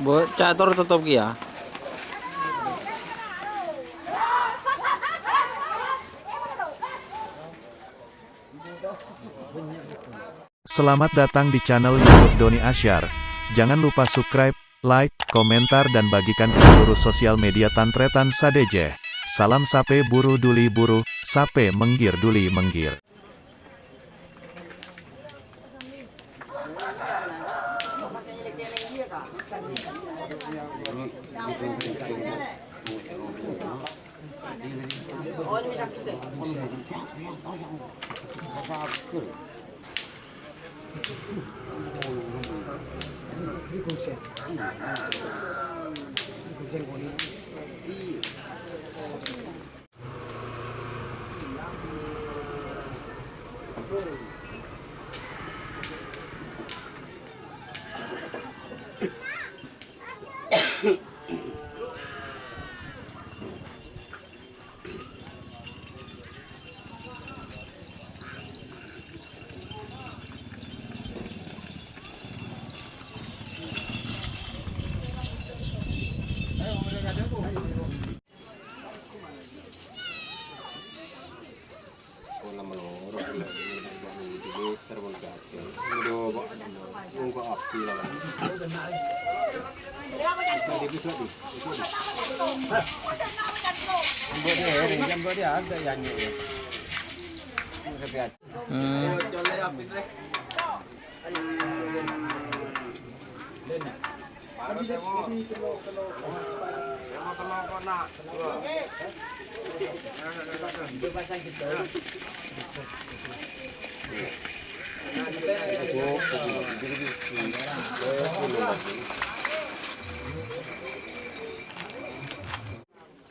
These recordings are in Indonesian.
Buat catur tetap ya. Selamat datang di channel YouTube Doni Asyar. Jangan lupa subscribe, like, komentar dan bagikan ke seluruh sosial media Tantretan Sadejeh. Salam sape buru duli buru, sape menggir duli menggir.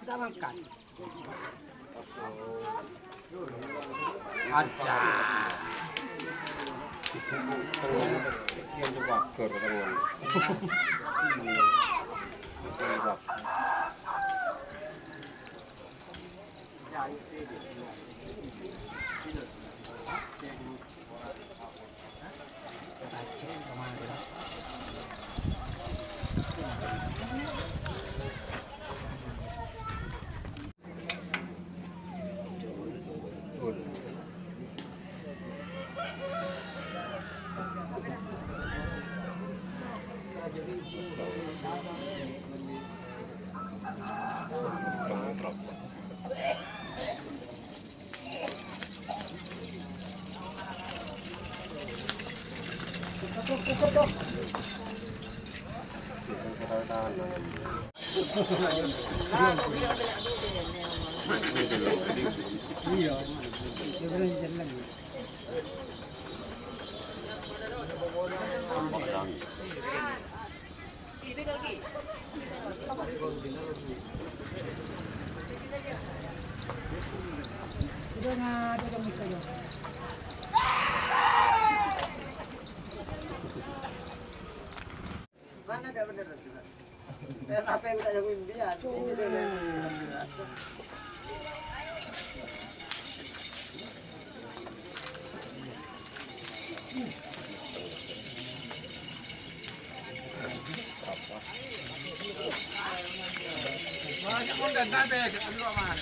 Kita makan. Aja. Yang coba ker teman. Mana ada bener? Apa yang kita impian? Banyak mondar sampai dulu aman.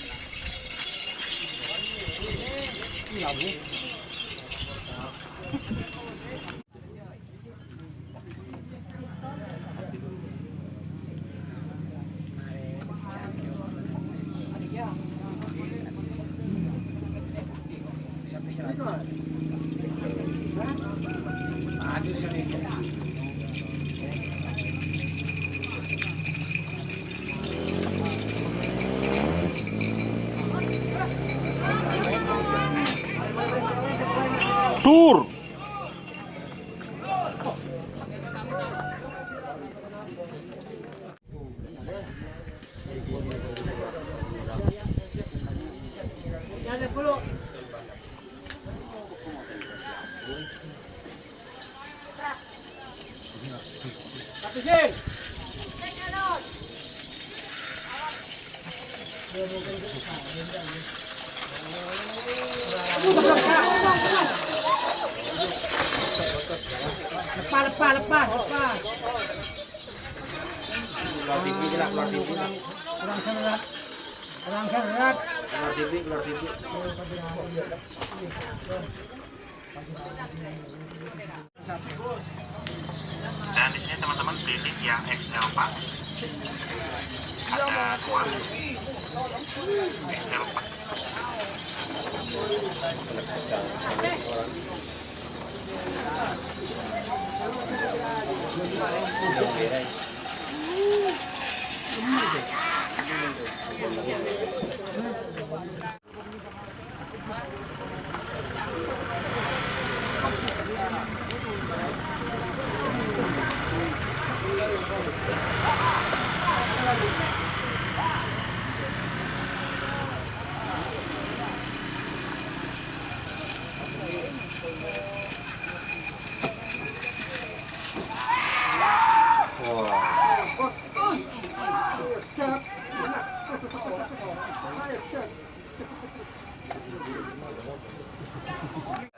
Tur. lepas. Keluar TV je lah, keluar TV lah. Orang serat. Keluar TV, keluar TV. Dan di sini teman-teman pilih yang XL Pass. Ada 2 XL Pass.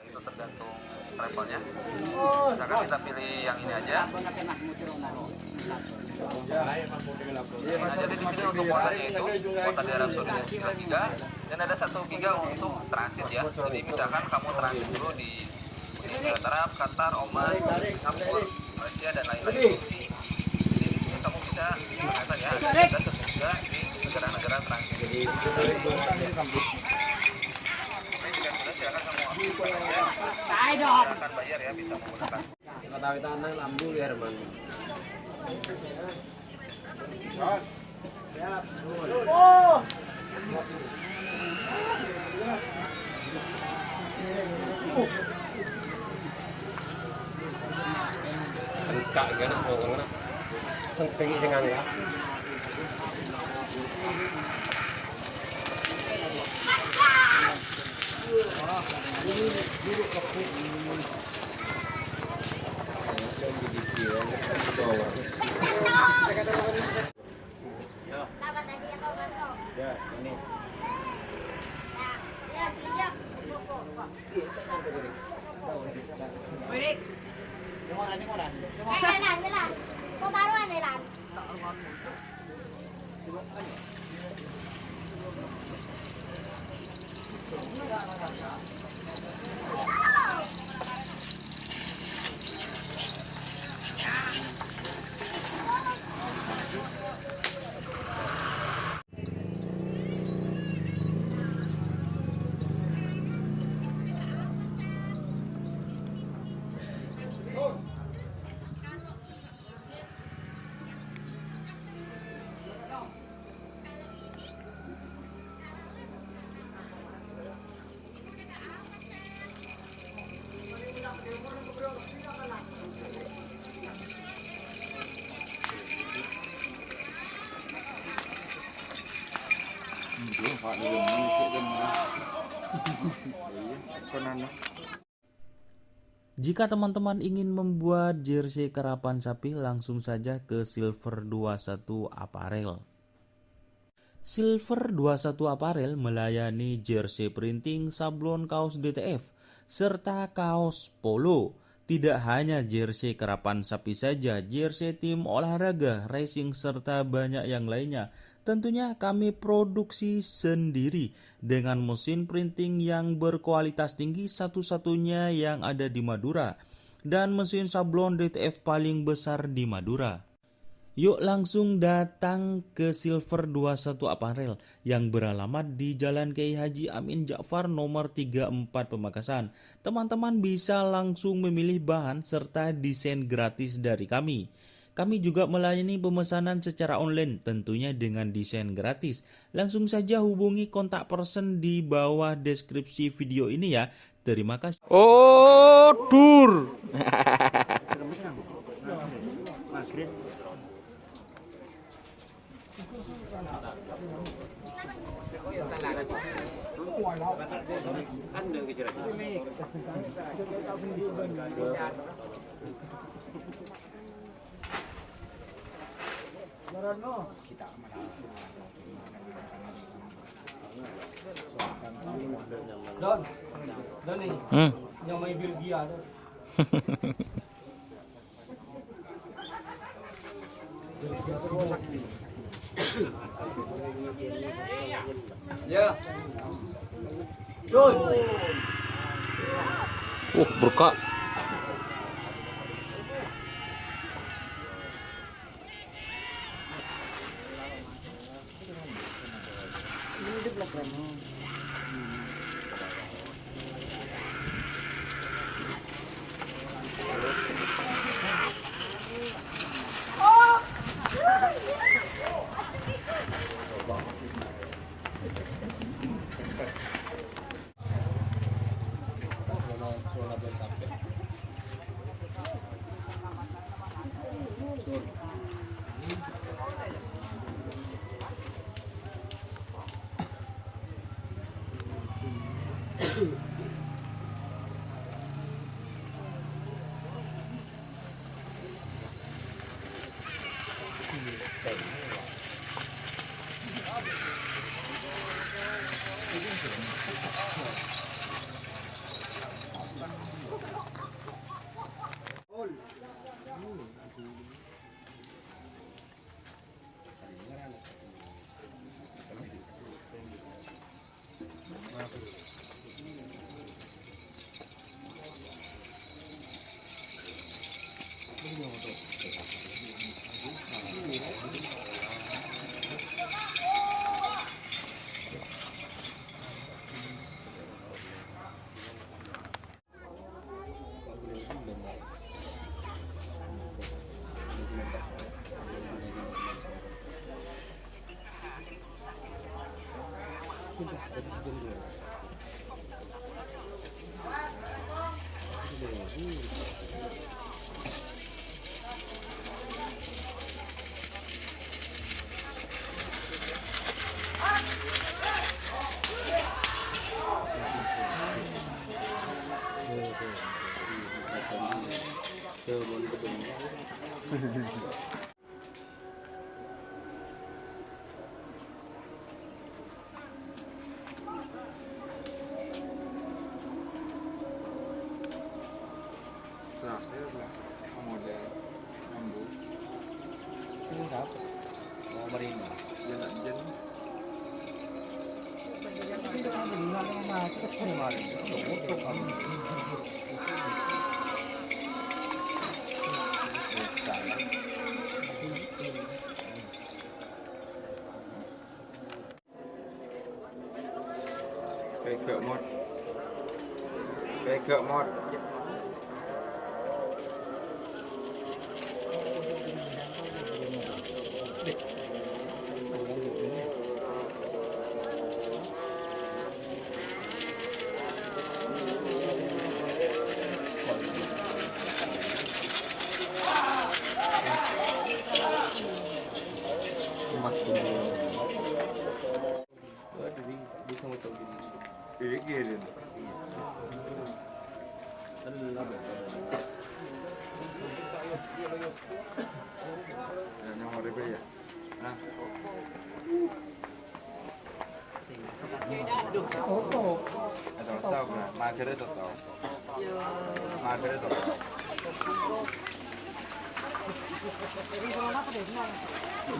Itu tergantung travelnya. Misalkan kita pilih yang ini aja. Nah, jadi di sini untuk kuotanya itu kuota di Arab Saudi 9 giga dan ada 1 giga untuk transit ya. Jadi misalkan kamu transit dulu di Uni Emirat Arab, Qatar, Oman, Singapura, Malaysia dan lain-lain. Jadi di sini kamu bisa gunakan ya ada 1 giga di negara-negara transit. Silakan kamu silakan bayar ya, bisa menggunakan. Tahu tanah lambu ya, Herman. Kak gana mau ngana. Tinggi dengan ya. Jalan. Mau taruhan deh, Lan. Jika teman-teman ingin membuat jersey karapan sapi, langsung saja ke Silver 21 Apparel. Silver 21 Apparel melayani jersey printing, sablon kaos DTF, serta kaos polo. Tidak hanya jersey karapan sapi saja, jersey tim olahraga, racing, serta banyak yang lainnya. Tentunya kami produksi sendiri dengan mesin printing yang berkualitas tinggi, satu-satunya yang ada di Madura, dan mesin sablon DTF paling besar di Madura. Yuk langsung datang ke Silver 21 Apparel yang beralamat di Jalan Kiai Haji Amin Ja'far nomor 34 Pamekasan. Teman-teman bisa langsung memilih bahan serta desain gratis dari kami. Kami juga melayani pemesanan secara online, tentunya dengan desain gratis. Langsung saja hubungi kontak person di bawah deskripsi video ini ya. Terima kasih. Oh, tur. Don nih, yang main Belgia tuh. Berkah. Cây cựa một.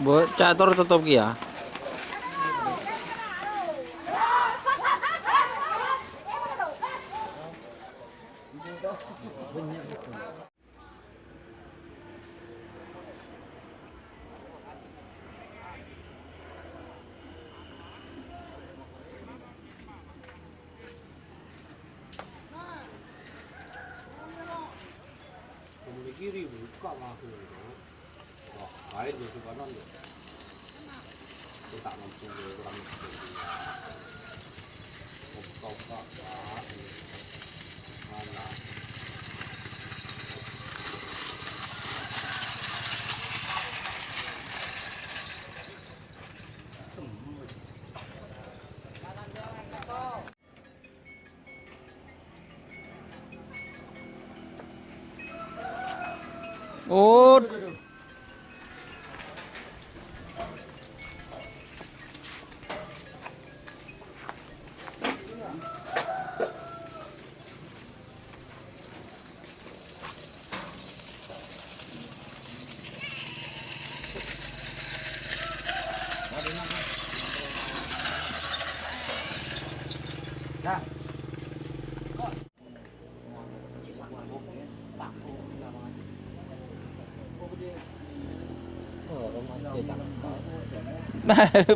Buat catur tetap ya. kiri buka langsung itu. Wah, lain di kanan ya. Kita langsung kurang buka mana. Oh.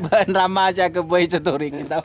Bahan ramah aja ke boy ceturik kita.